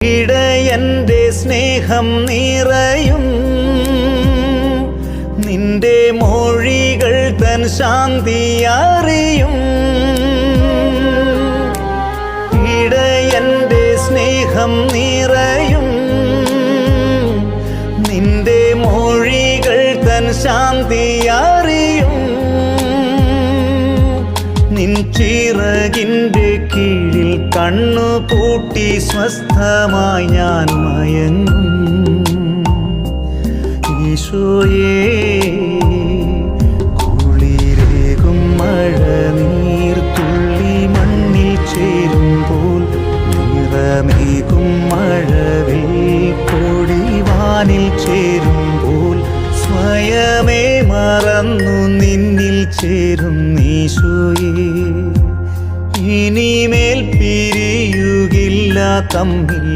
ഇടയന്റെ സ്നേഹം നിറയും നിന്റെ മൊഴികൾ തൻ ശാന്തി അറിയും. ഇടയന്റെ സ്നേഹം നിറയും നിന്റെ മൊഴികൾ തൻ ശാന്തി അറിയും. നിൻ ചിറകിൻ്റെ കീഴിൽ കണ്ണു പൂട്ടി സ്വസ്ഥമായി ഞാൻ മയങ്ങും. ഈശോയേ, കുളിരേകും മഴനീർ തുള്ളി മണ്ണിൽ ചേരുമ്പോൾ, നിറമേകും മഴവിൽ പൊടിവാനിൽ ചേരുമ്പോൾ, സ്വയമേ മറന്നു നിന്നിൽ ചേരും ഈശോയേ. ഇനിമേൽ പിരിയുകില്ല തമ്മിൽ